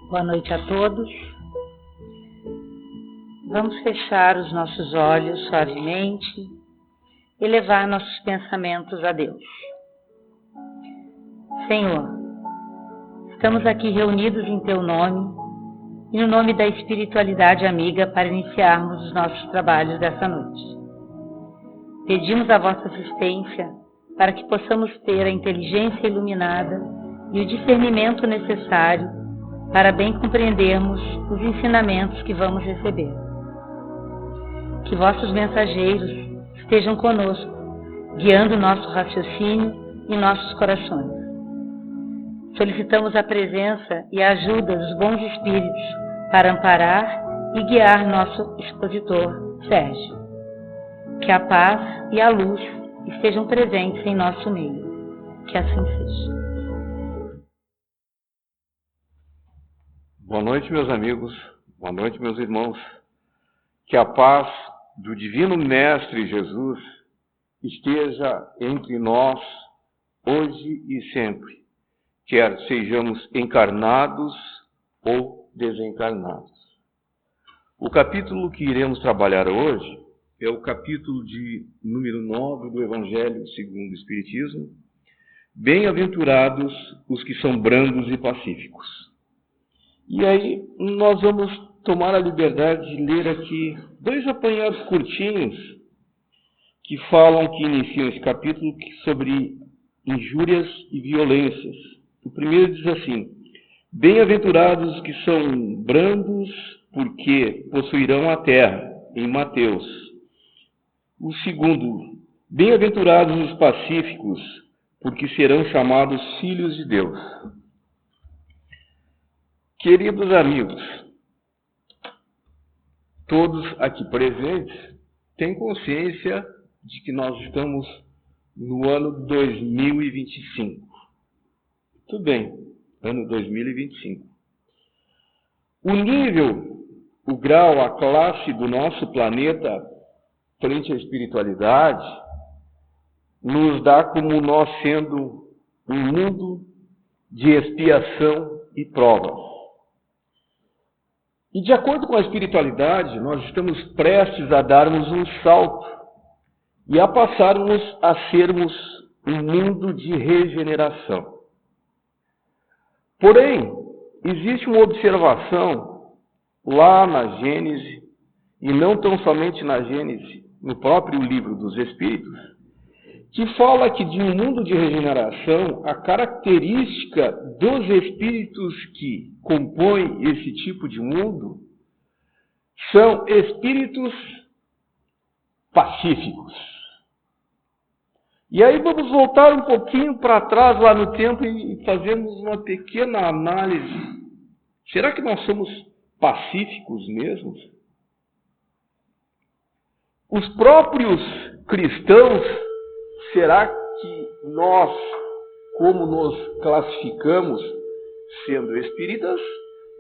Boa noite a todos. Vamos fechar os nossos olhos suavemente e levar nossos pensamentos a Deus. Senhor, estamos aqui reunidos em Teu nome e no nome da espiritualidade amiga para iniciarmos os nossos trabalhos dessa noite. Pedimos a vossa assistência para que possamos ter a inteligência iluminada e o discernimento necessário para bem compreendermos os ensinamentos que vamos receber. Que vossos mensageiros estejam conosco, guiando nosso raciocínio e nossos corações. Solicitamos a presença e a ajuda dos bons espíritos para amparar e guiar nosso expositor, Sérgio. Que a paz e a luz estejam presentes em nosso meio. Que assim seja. Boa noite, meus amigos. Boa noite, meus irmãos. Que a paz do Divino Mestre Jesus esteja entre nós hoje e sempre, quer sejamos encarnados ou desencarnados. O capítulo que iremos trabalhar hoje é o capítulo de número 9 do Evangelho segundo o Espiritismo. Bem-aventurados os que são brandos e pacíficos. E aí nós vamos tomar a liberdade de ler aqui dois apanhados curtinhos que iniciam esse capítulo sobre injúrias e violências. O primeiro diz assim: bem-aventurados os que são brandos, porque possuirão a terra, em Mateus. O segundo: bem-aventurados os pacíficos, porque serão chamados filhos de Deus. Queridos amigos, todos aqui presentes têm consciência de que nós estamos no ano 2025. Tudo bem, ano 2025. O nível, o grau, a classe do nosso planeta frente à espiritualidade nos dá como nós sendo um mundo de expiação e prova. E de acordo com a espiritualidade, nós estamos prestes a darmos um salto e a passarmos a sermos um mundo de regeneração. Porém, existe uma observação lá na Gênese, e não tão somente na Gênese, no próprio livro dos Espíritos, que fala que de um mundo de regeneração, a característica dos espíritos que compõem esse tipo de mundo são espíritos pacíficos. E aí vamos voltar um pouquinho para trás lá no tempo e fazermos uma pequena análise. Será que nós somos pacíficos mesmo? Os próprios cristãos, será que nós, como nos classificamos sendo espíritas,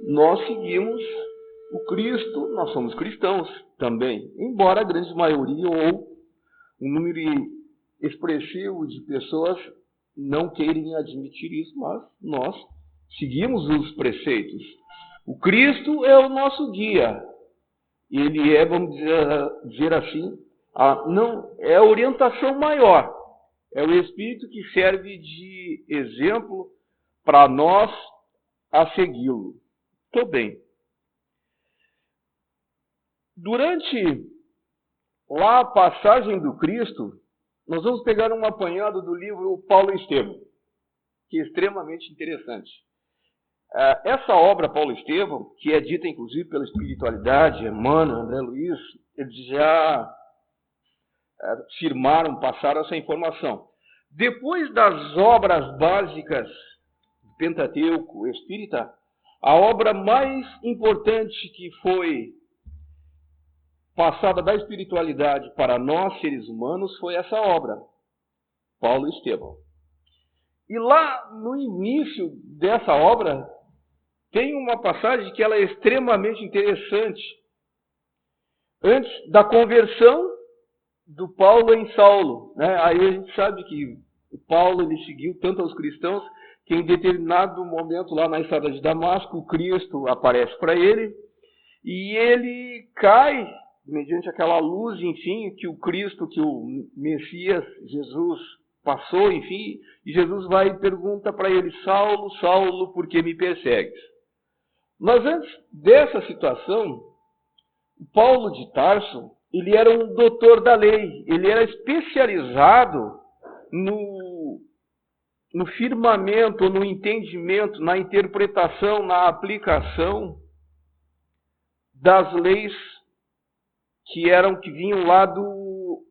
nós seguimos o Cristo, nós somos cristãos também, embora a grande maioria ou um número expressivo de pessoas não queiram admitir isso, mas nós seguimos os preceitos. O Cristo é o nosso guia. Ele é, vamos dizer assim, é a orientação maior. É o Espírito que serve de exemplo para nós a segui-lo. Estou bem. Durante lá a passagem do Cristo, nós vamos pegar um apanhado do livro Paulo Estevão, que é extremamente interessante. Essa obra, Paulo Estevão, que é dita inclusive pela espiritualidade, Emmanuel, André Luiz, eles já passaram essa informação. Depois das obras básicas do Pentateuco espírita, a obra mais importante que foi passada da espiritualidade para nós, seres humanos, foi essa obra, Paulo Estevão. E lá no início dessa obra, tem uma passagem que ela é extremamente interessante. Antes da conversão do Paulo em Saulo, né? Aí a gente sabe que o Paulo ele seguiu tanto aos cristãos que em determinado momento lá na estrada de Damasco, o Cristo aparece para ele e ele cai mediante aquela luz, enfim, que o Cristo, que o Messias, Jesus, passou, enfim, e Jesus vai e pergunta para ele: Saulo, Saulo, por que me persegues? Mas antes dessa situação, Paulo de Tarso, ele era um doutor da lei, ele era especializado no firmamento, no entendimento, na interpretação, na aplicação das leis que vinham lá do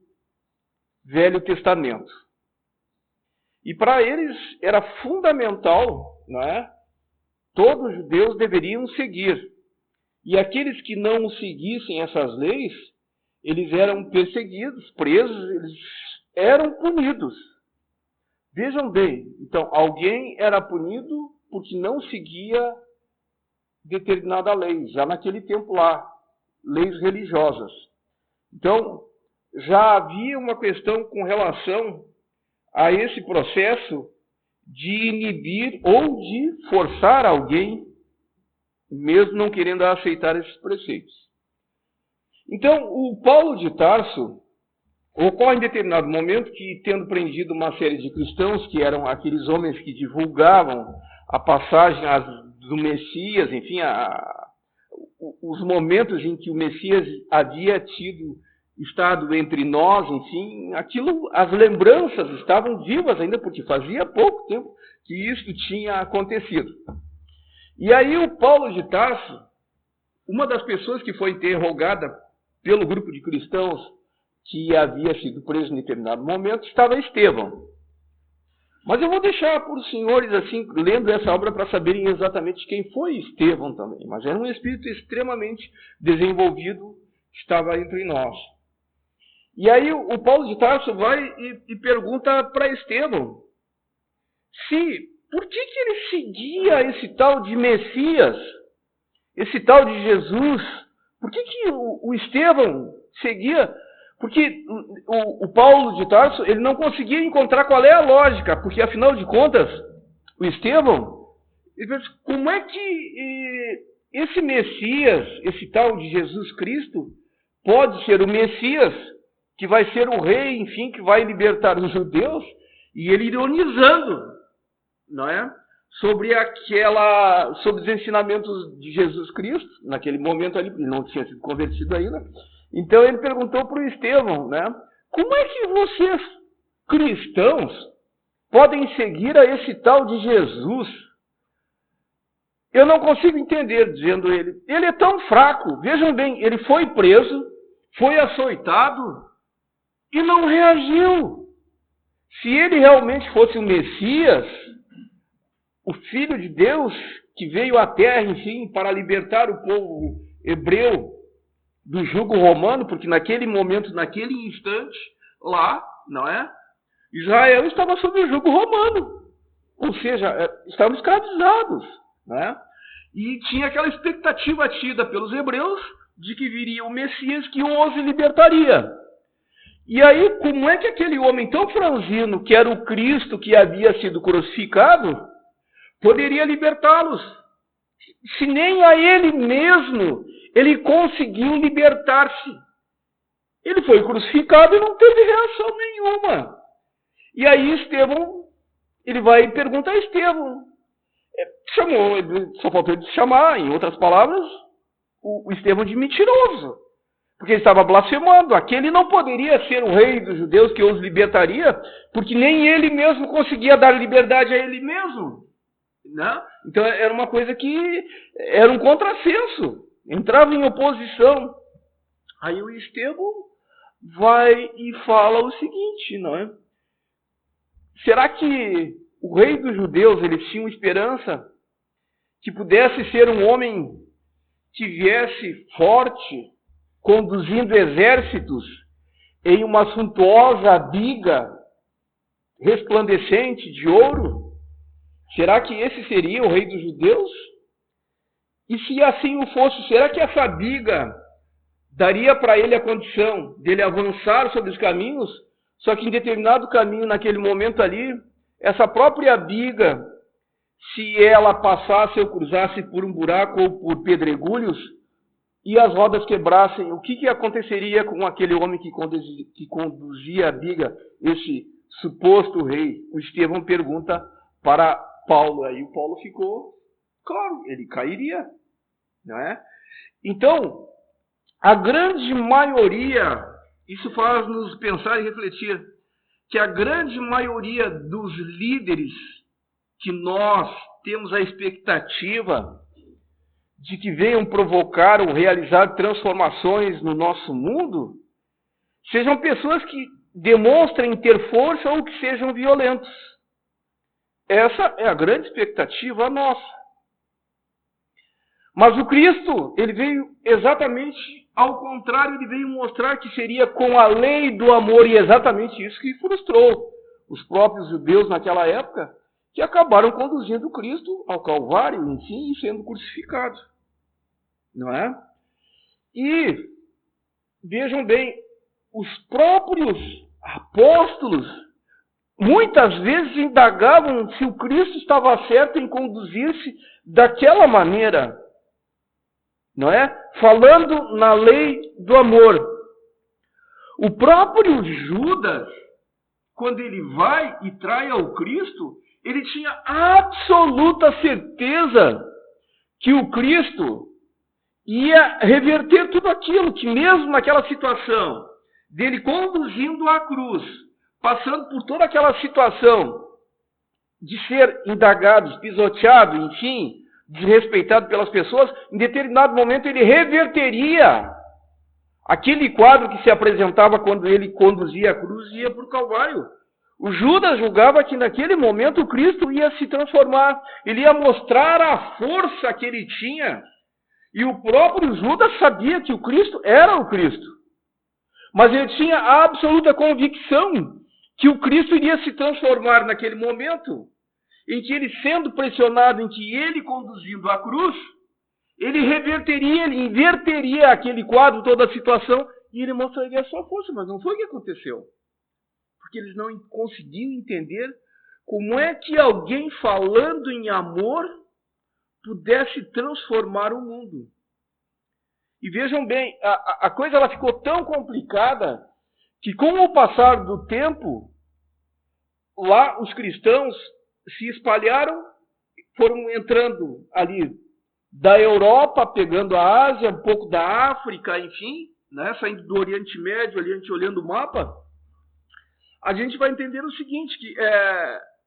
Velho Testamento. E para eles era fundamental, não é? Todos os judeus deveriam seguir. E aqueles que não seguissem essas leis, eles eram perseguidos, presos, eles eram punidos. Vejam bem, então, alguém era punido porque não seguia determinada lei, já naquele tempo lá, leis religiosas. Então, já havia uma questão com relação a esse processo de inibir ou de forçar alguém, mesmo não querendo aceitar esses preceitos. Então, o Paulo de Tarso ocorre em determinado momento que, tendo prendido uma série de cristãos, que eram aqueles homens que divulgavam a passagem do Messias, enfim, os momentos em que o Messias havia estado entre nós, enfim, as lembranças estavam vivas ainda, porque fazia pouco tempo que isso tinha acontecido. E aí o Paulo de Tarso, uma das pessoas que foi interrogada pelo grupo de cristãos que havia sido preso em determinado momento, estava Estevão. Mas eu vou deixar para os senhores, assim, lendo essa obra, para saberem exatamente quem foi Estevão também. Mas era um espírito extremamente desenvolvido que estava entre nós. E aí o Paulo de Tarso vai e pergunta para Estevão por que ele seguia esse tal de Messias, esse tal de Jesus. Por que o Estevão seguia? Porque o Paulo de Tarso, ele não conseguia encontrar qual é a lógica, porque afinal de contas, o Estevão, ele pensa, como é que esse Messias, esse tal de Jesus Cristo, pode ser o Messias, que vai ser o rei, enfim, que vai libertar os judeus, e ele ironizando, não é? Sobre os ensinamentos de Jesus Cristo, naquele momento ali, ele não tinha sido convertido ainda. Então ele perguntou para o Estevão, né? Como é que vocês, cristãos, podem seguir a esse tal de Jesus? Eu não consigo entender, dizendo ele. Ele é tão fraco. Vejam bem, ele foi preso, foi açoitado e não reagiu. Se ele realmente fosse o Messias, o Filho de Deus, que veio à terra, enfim, para libertar o povo hebreu do jugo romano, porque naquele momento, naquele instante, lá, não é? Israel estava sob o jugo romano. Ou seja, estavam escravizados, né? E tinha aquela expectativa tida pelos hebreus de que viria o Messias que os libertaria. E aí, como é que aquele homem tão franzino, que era o Cristo que havia sido crucificado, poderia libertá-los? Se nem a ele mesmo ele conseguiu libertar-se. Ele foi crucificado e não teve reação nenhuma. E aí Estevão, ele vai e pergunta a Estevão. Só faltou ele chamar, em outras palavras, o Estevão de mentiroso. Porque ele estava blasfemando. Aquele não poderia ser o rei dos judeus que os libertaria, porque nem ele mesmo conseguia dar liberdade a ele mesmo. Né? Então era uma coisa que era um contrassenso. Entrava em oposição. Aí o Estevão vai e fala o seguinte, não é? Será que o rei dos judeus, eles tinham esperança que pudesse ser um homem que viesse forte, conduzindo exércitos em uma suntuosa biga resplandecente de ouro? Será que esse seria o rei dos judeus? E se assim o fosse, será que essa biga daria para ele a condição dele avançar sobre os caminhos? Só que em determinado caminho, naquele momento ali, essa própria biga, se ela passasse ou cruzasse por um buraco ou por pedregulhos e as rodas quebrassem, o que aconteceria com aquele homem que conduzia a biga, esse suposto rei? O Estevão pergunta para Paulo. Aí o Paulo ficou, claro, ele cairia, não é? Então, a grande maioria, isso faz-nos pensar e refletir, que a grande maioria dos líderes que nós temos a expectativa de que venham provocar ou realizar transformações no nosso mundo, sejam pessoas que demonstrem ter força ou que sejam violentos. Essa é a grande expectativa nossa. Mas o Cristo, ele veio exatamente ao contrário, ele veio mostrar que seria com a lei do amor, e exatamente isso que frustrou os próprios judeus naquela época, que acabaram conduzindo Cristo ao Calvário, enfim, e sendo crucificado. Não é? E, vejam bem, os próprios apóstolos muitas vezes indagavam se o Cristo estava certo em conduzir-se daquela maneira. Não é? Falando na lei do amor. O próprio Judas, quando ele vai e trai ao Cristo, ele tinha absoluta certeza que o Cristo ia reverter tudo aquilo, que mesmo naquela situação dele conduzindo a cruz, passando por toda aquela situação de ser indagado, pisoteado, enfim, desrespeitado pelas pessoas, em determinado momento ele reverteria aquele quadro que se apresentava quando ele conduzia a cruz e ia para o Calvário. O Judas julgava que naquele momento o Cristo ia se transformar, ele ia mostrar a força que ele tinha. E o próprio Judas sabia que o Cristo era o Cristo. Mas ele tinha a absoluta convicção que o Cristo iria se transformar naquele momento, em que ele, sendo pressionado, em que ele conduzindo a cruz, ele reverteria, ele inverteria aquele quadro, toda a situação, e ele mostraria a sua força. Mas não foi o que aconteceu. Porque eles não conseguiam entender como é que alguém falando em amor pudesse transformar o mundo. E vejam bem, a coisa ela ficou tão complicada que com o passar do tempo, lá os cristãos se espalharam, foram entrando ali da Europa, pegando a Ásia, um pouco da África, enfim, né, saindo do Oriente Médio, ali a gente olhando o mapa, a gente vai entender o seguinte, que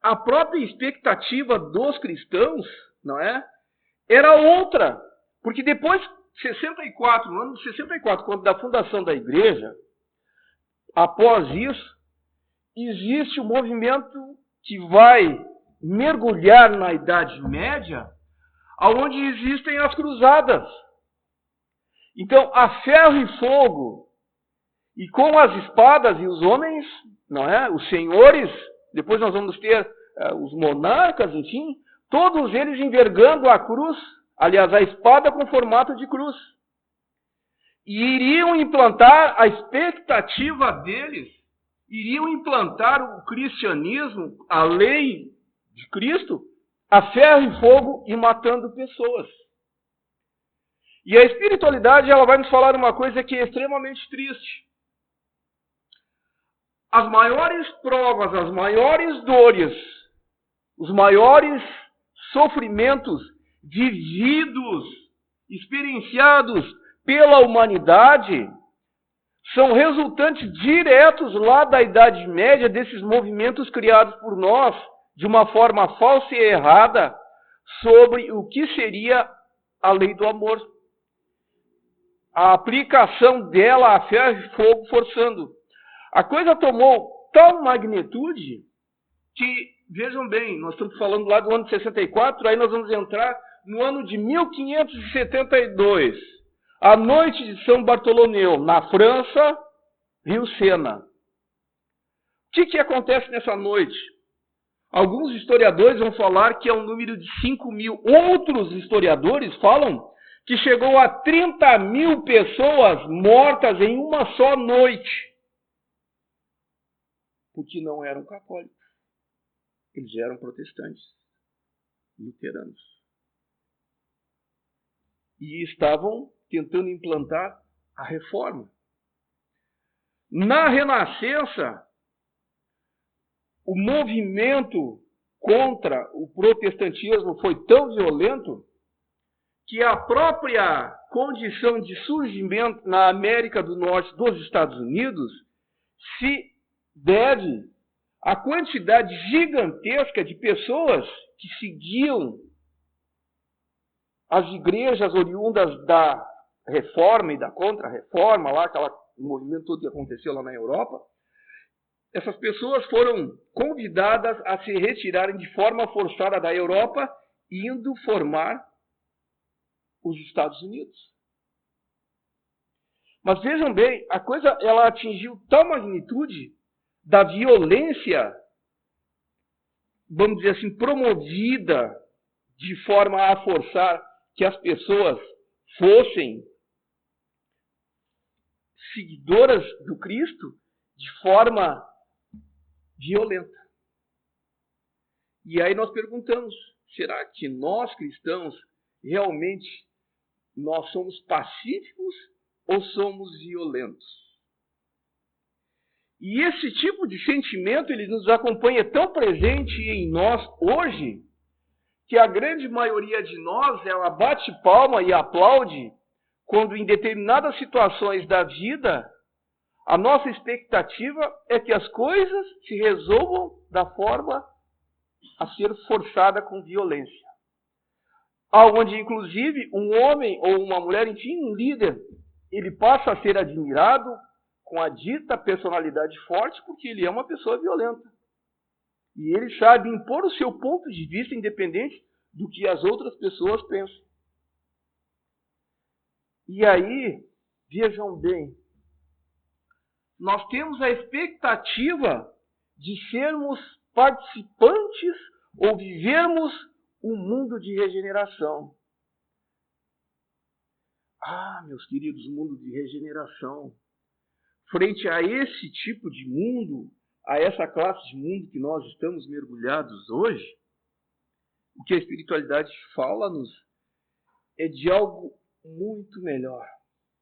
a própria expectativa dos cristãos, não é, era outra, porque depois, no ano de 64, quando da fundação da igreja, após isso, existe um movimento que vai mergulhar na Idade Média, onde existem as cruzadas. Então, a ferro e fogo, e com as espadas e os homens, não é? Os senhores, depois nós vamos ter os monarcas, enfim, todos eles envergando a cruz, aliás, a espada com formato de cruz. E iriam implantar a expectativa deles, iriam implantar o cristianismo, a lei de Cristo, a ferro e fogo e matando pessoas. E a espiritualidade ela vai nos falar uma coisa que é extremamente triste. As maiores provas, as maiores dores, os maiores sofrimentos vividos, experienciados pela humanidade, são resultantes diretos lá da Idade Média, desses movimentos criados por nós, de uma forma falsa e errada, sobre o que seria a lei do amor. A aplicação dela a ferro e fogo forçando. A coisa tomou tal magnitude que, vejam bem, nós estamos falando lá do ano de 64, aí nós vamos entrar no ano de 1572, a noite de São Bartolomeu, na França, Rio Sena. O que acontece nessa noite? Alguns historiadores vão falar que é um número de 5.000. Outros historiadores falam que chegou a 30.000 pessoas mortas em uma só noite. Porque não eram católicos. Eles eram protestantes. luteranos. E estavam tentando implantar a reforma. Na Renascença, o movimento contra o protestantismo foi tão violento que a própria condição de surgimento na América do Norte dos Estados Unidos se deve à quantidade gigantesca de pessoas que seguiam as igrejas oriundas da Reforma e da Contra-Reforma, lá aquele movimento todo que aconteceu lá na Europa. Essas pessoas foram convidadas a se retirarem de forma forçada da Europa, indo formar os Estados Unidos. Mas vejam bem, a coisa ela atingiu tal magnitude da violência, vamos dizer assim, promovida de forma a forçar que as pessoas fossem seguidoras do Cristo de forma violenta. E aí nós perguntamos, será que nós cristãos realmente nós somos pacíficos ou somos violentos? E esse tipo de sentimento ele nos acompanha tão presente em nós hoje que a grande maioria de nós ela bate palma e aplaude quando em determinadas situações da vida a nossa expectativa é que as coisas se resolvam da forma a ser forçada com violência. Onde, inclusive, um homem ou uma mulher, enfim, um líder, ele passa a ser admirado com a dita personalidade forte porque ele é uma pessoa violenta. E ele sabe impor o seu ponto de vista independente do que as outras pessoas pensam. E aí, vejam bem, nós temos a expectativa de sermos participantes ou vivermos um mundo de regeneração. Meus queridos, mundo de regeneração. Frente a esse tipo de mundo, a essa classe de mundo que nós estamos mergulhados hoje, o que a espiritualidade fala-nos é de algo muito melhor,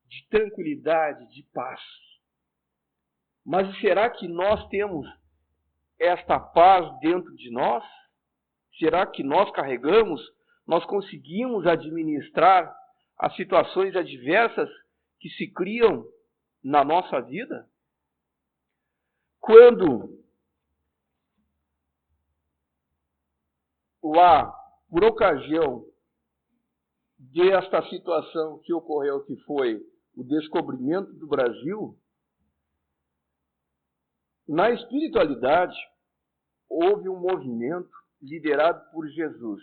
de tranquilidade, de paz. Mas será que nós temos esta paz dentro de nós? Será que nós carregamos, nós conseguimos administrar as situações adversas que se criam na nossa vida? Quando lá, por ocasião desta situação que ocorreu, que foi o descobrimento do Brasil, na espiritualidade houve um movimento liderado por Jesus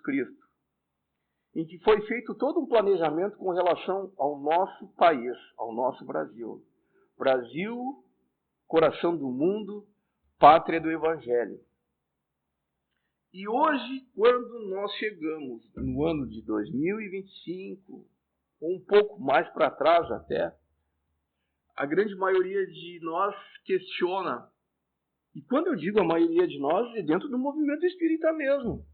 Cristo, em que foi feito todo um planejamento com relação ao nosso país, ao nosso Brasil. Brasil, coração do mundo, pátria do Evangelho. E hoje, quando nós chegamos no ano de 2025, ou um pouco mais para trás até, a grande maioria de nós questiona. E quando eu digo a maioria de nós, é dentro do movimento espírita mesmo,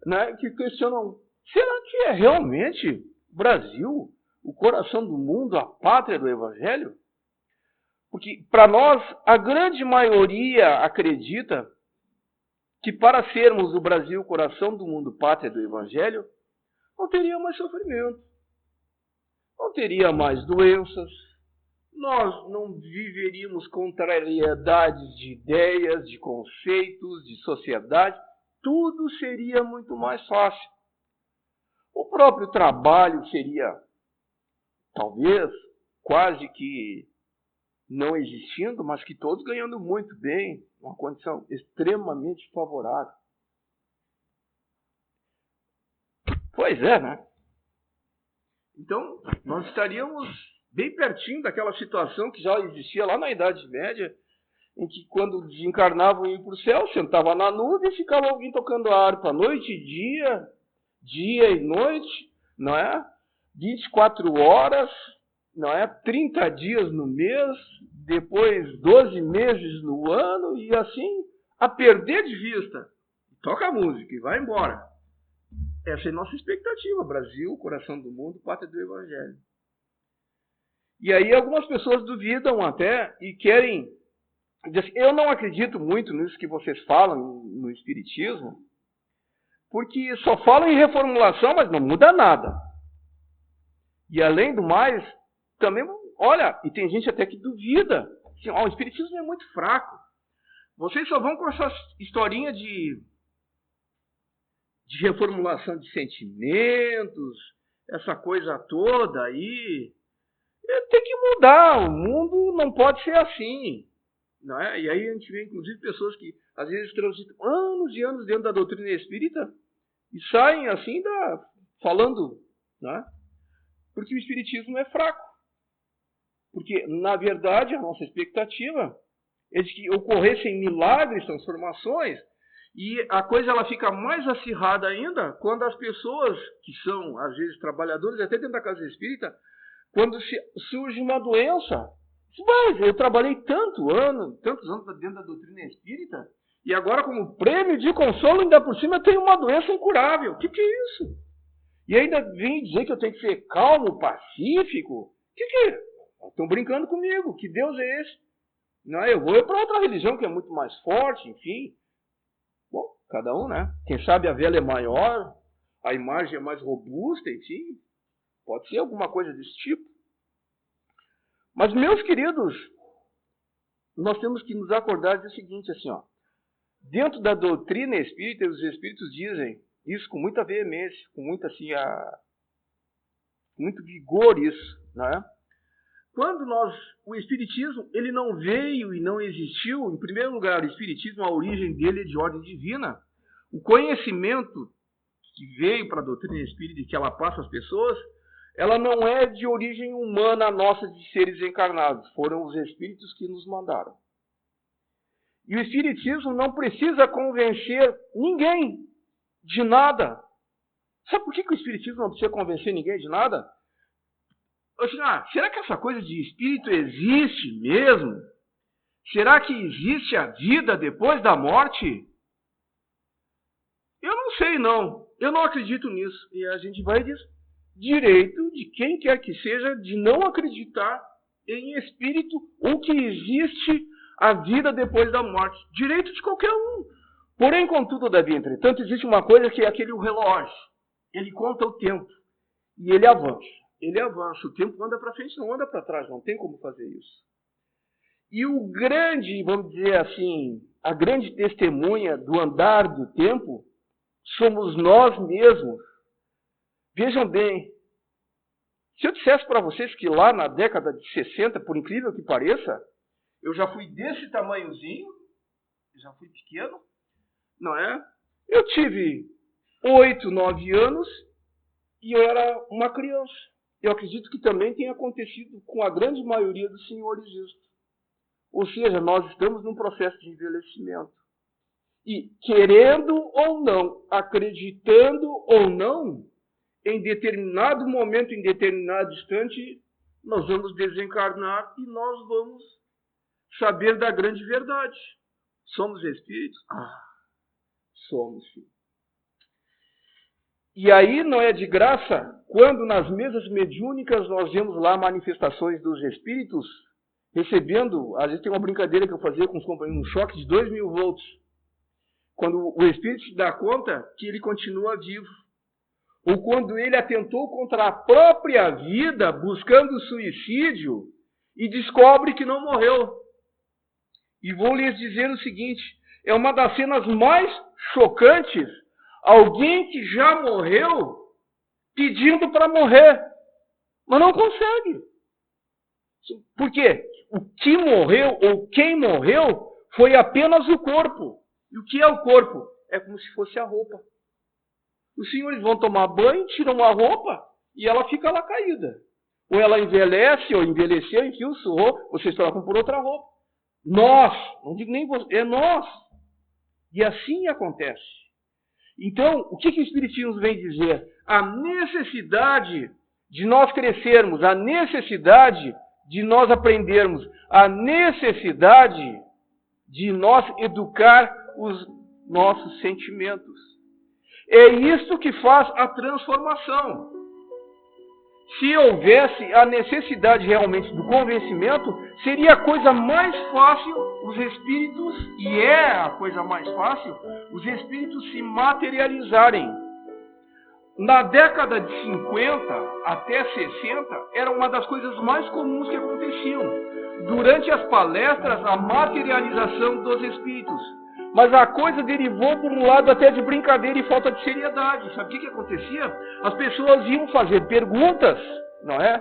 né, que questionam, será que é realmente o Brasil, o coração do mundo, a pátria do Evangelho? Porque para nós, a grande maioria acredita que para sermos o Brasil, o coração do mundo, pátria do Evangelho, não teria mais sofrimento, não teria mais doenças, nós não viveríamos contrariedades de ideias, de conceitos, de sociedade, tudo seria muito mais fácil. O próprio trabalho seria, talvez, quase que não existindo, mas que todos ganhando muito bem, uma condição extremamente favorável. Pois é, né? Então, nós estaríamos bem pertinho daquela situação que já existia lá na Idade Média, em que quando desencarnavam e iam para o céu, sentava na nuvem e ficava alguém tocando a harpa noite e dia, dia e noite, não é? 24 horas, não é? 30 dias no mês, depois 12 meses no ano, e assim, a perder de vista. toca a música e vai embora. Essa é a nossa expectativa. Brasil, coração do mundo, pátria do Evangelho. E aí algumas pessoas duvidam até e querem dizer assim, eu não acredito muito nisso que vocês falam no Espiritismo, porque só falam em reformulação, mas não muda nada. E além do mais, também, olha, e tem gente até que duvida. Assim, o Espiritismo é muito fraco. Vocês só vão com essa historinha de reformulação de sentimentos, essa coisa toda aí. Tem que mudar, o mundo não pode ser assim. Não é? E aí a gente vê, inclusive, pessoas que às vezes transitam anos e anos dentro da doutrina espírita e saem assim falando, não é? Porque o Espiritismo é fraco. Porque, na verdade, a nossa expectativa é de que ocorressem milagres, transformações, e a coisa ela fica mais acirrada ainda quando as pessoas que são, às vezes, trabalhadores, até dentro da casa espírita, quando surge uma doença. Mas eu trabalhei tantos anos dentro da doutrina espírita, e agora, como prêmio de consolo, ainda por cima, eu tenho uma doença incurável. O que é isso? E ainda vem dizer que eu tenho que ser calmo, pacífico? O que é? Estão brincando comigo. Que Deus é esse? Não, eu vou para outra religião que é muito mais forte, enfim. Bom, cada um, né? Quem sabe a vela é maior, a imagem é mais robusta, enfim. Pode ser alguma coisa desse tipo. Mas, meus queridos, nós temos que nos acordar do seguinte, assim, ó. Dentro da doutrina espírita, os espíritos dizem isso com muita veemência, com muito, assim, muito vigor isso, né? Quando o Espiritismo, ele não veio e não existiu, em primeiro lugar, o Espiritismo, a origem dele é de ordem divina. O conhecimento que veio para a doutrina espírita e que ela passa às pessoas, ela não é de origem humana nossa de seres encarnados. Foram os espíritos que nos mandaram. E o Espiritismo não precisa convencer ninguém de nada. Sabe por que o Espiritismo não precisa convencer ninguém de nada? Assim, será que essa coisa de espírito existe mesmo? Será que existe a vida depois da morte? Eu não sei, não. Eu não acredito nisso. E a gente vai dizer direito de quem quer que seja de não acreditar em espírito ou que existe a vida depois da morte. Direito de qualquer um. Porém, contudo, todavia, entretanto, existe uma coisa que é aquele relógio. Ele conta o tempo e ele avança. Ele avança. O tempo anda para frente, não anda para trás. Não tem como fazer isso. E o grande, vamos dizer assim, a grande testemunha do andar do tempo somos nós mesmos. Vejam bem, se eu dissesse para vocês que lá na década de 60, por incrível que pareça, eu já fui desse tamanhozinho, já fui pequeno, não é? Eu tive 8, 9 anos e eu era uma criança. Eu acredito que também tenha acontecido com a grande maioria dos senhores isso. Ou seja, nós estamos num processo de envelhecimento. E querendo ou não, acreditando ou não, em determinado momento, em determinado instante, nós vamos desencarnar e nós vamos saber da grande verdade. Somos espíritos? Somos, sim. E aí não é de graça quando nas mesas mediúnicas nós vemos lá manifestações dos espíritos recebendo, às vezes tem uma brincadeira que eu fazia com os companheiros, um choque de 2.000 volts. Quando o espírito se dá conta que ele continua vivo. Ou quando ele atentou contra a própria vida, buscando suicídio, e descobre que não morreu. E vou lhes dizer o seguinte, é uma das cenas mais chocantes, alguém que já morreu pedindo para morrer, mas não consegue. Por quê? O que morreu, ou quem morreu, foi apenas o corpo. E o que é o corpo? É como se fosse a roupa. Os senhores vão tomar banho, tiram a roupa e ela fica lá caída. Ou ela envelhece, ou envelheceu, enfim, surrou, vocês trocam por outra roupa. Nós, não digo nem você, é nós. E assim acontece. Então, o que o Espiritismo vem dizer? A necessidade de nós crescermos, a necessidade de nós aprendermos, a necessidade de nós educar nossos sentimentos. É isso que faz a transformação. Se houvesse a necessidade realmente do convencimento, seria a coisa mais fácil os espíritos, e é a coisa mais fácil, os espíritos se materializarem. Na década de 50 até 60, era uma das coisas mais comuns que aconteciam. Durante as palestras, a materialização dos espíritos. Mas a coisa derivou por um lado até de brincadeira e falta de seriedade. Sabe o que acontecia? As pessoas iam fazer perguntas, não é?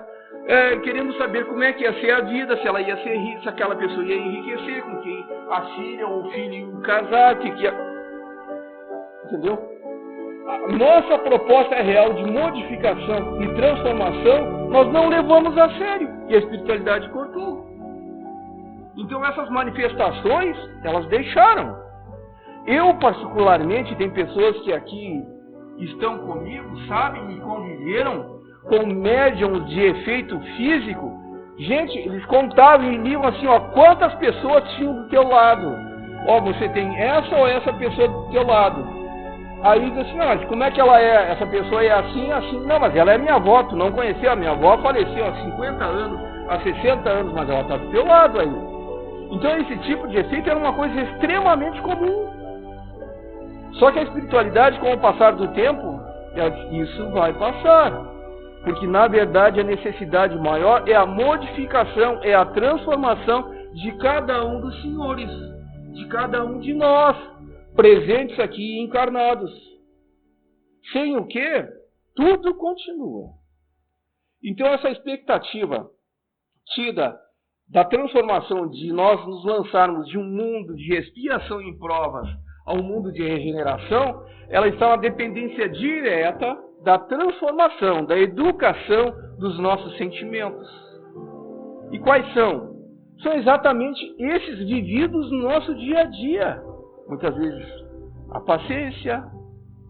Querendo saber como é que ia ser a vida, se ela ia ser rica, se aquela pessoa ia enriquecer, com quem a filha ou o filho iam casar, que ia... Entendeu? A nossa proposta real de modificação e transformação, nós não levamos a sério. E a espiritualidade cortou. Então essas manifestações, elas deixaram. Eu, particularmente, tem pessoas que aqui estão comigo, sabem e conviveram com médiums de efeito físico. Gente, eles contavam e liam assim, ó, quantas pessoas tinham do teu lado. Ó, você tem essa ou essa pessoa do teu lado. Aí diz assim, ó, como é que ela é? Essa pessoa é assim, assim. Não, mas ela é minha avó, tu não conheceu. A minha avó faleceu há 50 anos, há 60 anos, mas ela está do teu lado aí. Então esse tipo de efeito era uma coisa extremamente comum. Só que a espiritualidade, com o passar do tempo, isso vai passar. Porque na verdade a necessidade maior é a modificação, é a transformação de cada um dos senhores, de cada um de nós, presentes aqui e encarnados. Sem o que, tudo continua. Então essa expectativa tida da transformação de nós nos lançarmos de um mundo de expiação em provas ao mundo de regeneração, ela está na dependência direta da transformação, da educação dos nossos sentimentos. E quais são? São exatamente esses vividos no nosso dia a dia. Muitas vezes a paciência,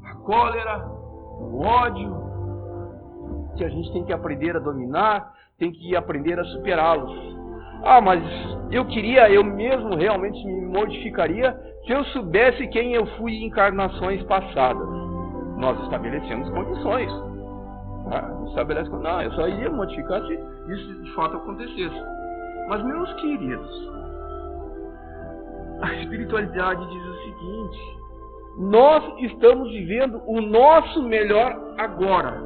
a cólera, o ódio, que a gente tem que aprender a dominar, tem que aprender a superá-los. Ah, mas eu mesmo realmente me modificaria se eu soubesse quem eu fui em encarnações passadas. Nós estabelecemos condições. Não, eu só iria modificar se isso de fato acontecesse. Mas, meus queridos, a espiritualidade diz o seguinte: nós estamos vivendo o nosso melhor agora.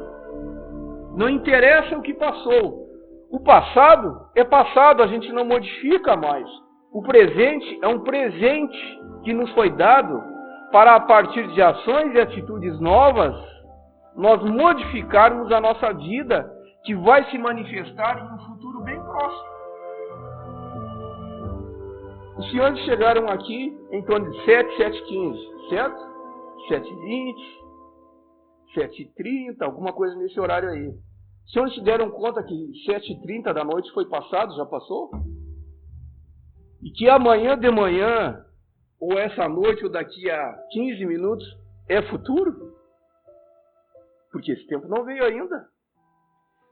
Não interessa o que passou. O passado é passado, a gente não modifica mais. O presente é um presente que nos foi dado para, a partir de ações e atitudes novas, nós modificarmos a nossa vida, que vai se manifestar em um futuro bem próximo. Os senhores chegaram aqui em torno de 7, 7h15, certo? 7h20, 7h30, alguma coisa nesse horário aí. Os senhores se deram conta que 7h30 da noite foi passado, já passou? E que amanhã de manhã, ou essa noite, ou daqui a 15 minutos, é futuro? Porque esse tempo não veio ainda.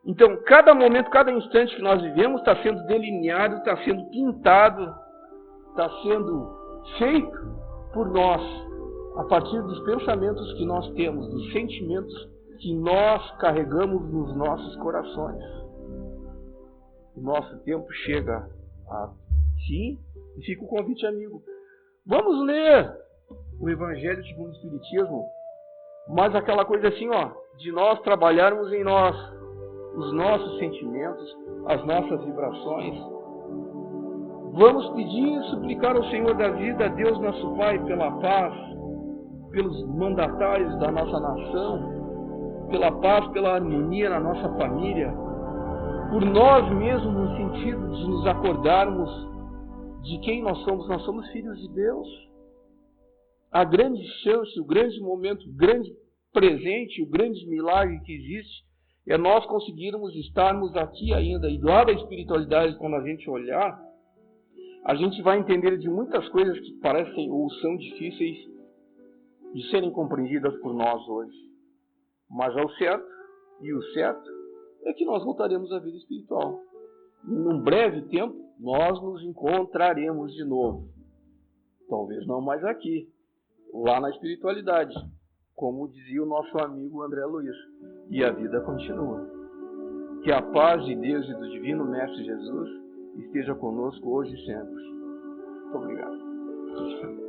Então, cada momento, cada instante que nós vivemos está sendo delineado, está sendo pintado, está sendo feito por nós, a partir dos pensamentos que nós temos, dos sentimentos que nós carregamos nos nossos corações. O nosso tempo chega a fim e fica o convite, amigo. Vamos ler o Evangelho segundo o Espiritismo, mas aquela coisa assim, ó, de nós trabalharmos em nós os nossos sentimentos, as nossas vibrações. Vamos pedir e suplicar ao Senhor da vida, a Deus nosso Pai, pela paz, pelos mandatários da nossa nação, pela paz, pela harmonia na nossa família, por nós mesmos, no sentido de nos acordarmos de quem nós somos filhos de Deus. A grande chance, o grande momento, o grande presente, o grande milagre que existe é nós conseguirmos estarmos aqui ainda. E lá da espiritualidade, quando a gente olhar, a gente vai entender de muitas coisas que parecem ou são difíceis de serem compreendidas por nós hoje. Mas ao certo, e o certo, é que nós voltaremos à vida espiritual. E num breve tempo, nós nos encontraremos de novo. Talvez não mais aqui, lá na espiritualidade, como dizia o nosso amigo André Luiz. E a vida continua. Que a paz de Deus e do Divino Mestre Jesus esteja conosco hoje e sempre. Muito obrigado.